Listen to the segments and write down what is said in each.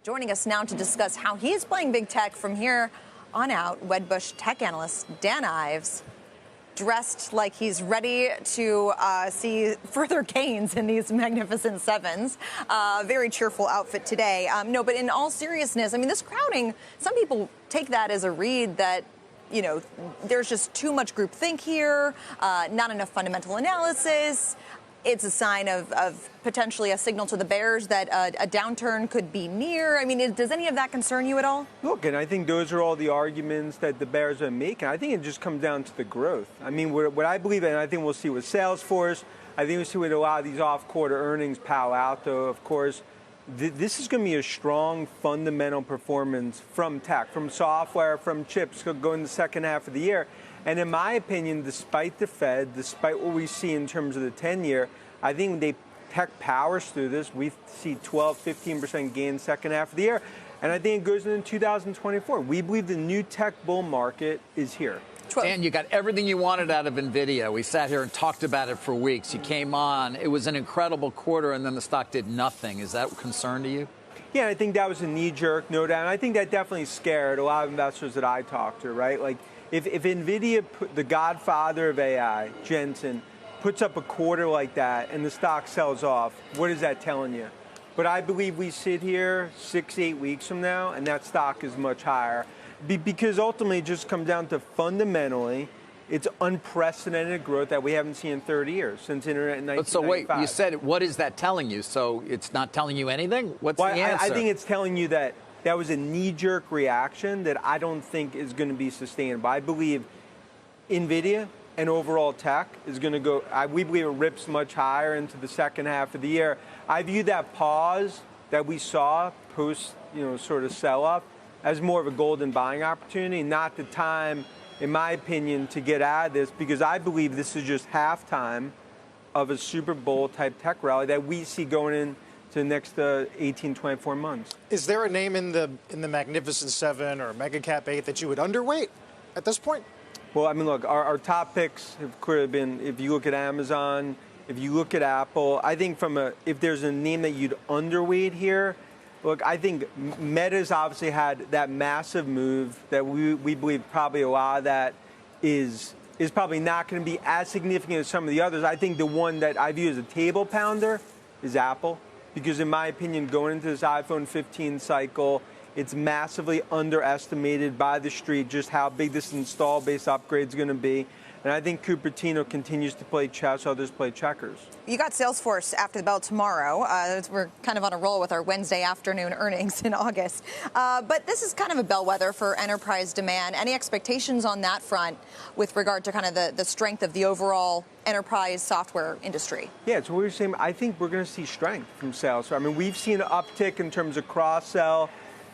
Joining us now to discuss how he is playing big tech from here on out, Wedbush tech analyst Dan Ives, dressed like he's ready to see further gains in these magnificent sevens. Very cheerful outfit today. No, but in all seriousness, I mean, this crowding, some people take that as a read that, you know, there's just too much groupthink here, not enough fundamental analysis. It's a sign of potentially a signal to the bears that a downturn could be near. I mean, does any of that concern you at all? Look, and I think those are all the arguments that the bears are making. I think it just comes down to the growth. I mean, what I believe, and I think we'll see with Salesforce, I think we'll see with a lot of these off-quarter earnings, Palo Alto, of course. This is going to be a strong fundamental performance from tech, from software, from chips going in the second half of the year. And in my opinion, despite the Fed, despite what we see in terms of the 10-year, I think tech powers through this. We see 12, 15% gains second half of the year. And I think it goes into 2024. We believe the new tech bull market is here. And you got everything you wanted out of Nvidia. We sat here and talked about it for weeks. You came on. It was an incredible quarter, and then the stock did nothing. Is that a concern to you? Yeah, I think that was a knee-jerk, no doubt. And I think that definitely scared a lot of investors that I talked to, right? Like, if Nvidia, the godfather of AI, Jensen, puts up a quarter like that and the stock sells off, what is that telling you? But I believe we sit here 6-8 weeks from now, and that stock is much higher. Because ultimately it just comes down to fundamentally, it's unprecedented growth that we haven't seen in 30 years, since internet in 1995. So wait, you said, what is that telling you? So it's not telling you anything? What's the answer? I think it's telling you that was a knee-jerk reaction that I don't think is going to be sustainable. I believe Nvidia and overall tech is going to go, we believe it rips much higher into the second half of the year. I view that pause that we saw post, sort of sell-off as more of a golden buying opportunity, not the time, in my opinion, to get out of this, because I believe this is just halftime of a Super Bowl type tech rally that we see going into the next 18, 24 months. Is there a name in the Magnificent Seven or Mega Cap 8 that you would underweight at this point? Well, I mean, look, our top picks have clearly been, if you look at Amazon, if you look at Apple, I think if there's a name that you'd underweight here, look, I think Meta's obviously had that massive move that we believe probably a lot of that is probably not going to be as significant as some of the others. I think the one that I view as a table pounder is Apple, because in my opinion, going into this iPhone 15 cycle, it's massively underestimated by the street just how big this install base upgrade is going to be. And I think Cupertino continues to play chess, others play checkers. You got Salesforce after the bell tomorrow. We're kind of on a roll with our Wednesday afternoon earnings in August. But this is kind of a bellwether for enterprise demand. Any expectations on that front with regard to kind of the strength of the overall enterprise software industry? Yeah, it's what we were saying. I think we're going to see strength from Salesforce. I mean, we've seen an uptick in terms of cross-sell,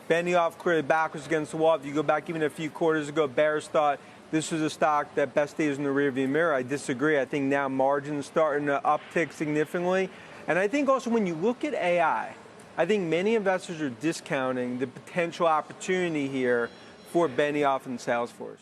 bending off clearly backwards against the wall. If you go back even a few quarters ago, bears thought this was a stock that best days in the rearview mirror. I disagree. I think now margins starting to uptick significantly. And I think also when you look at AI, I think many investors are discounting the potential opportunity here for Benioff and Salesforce.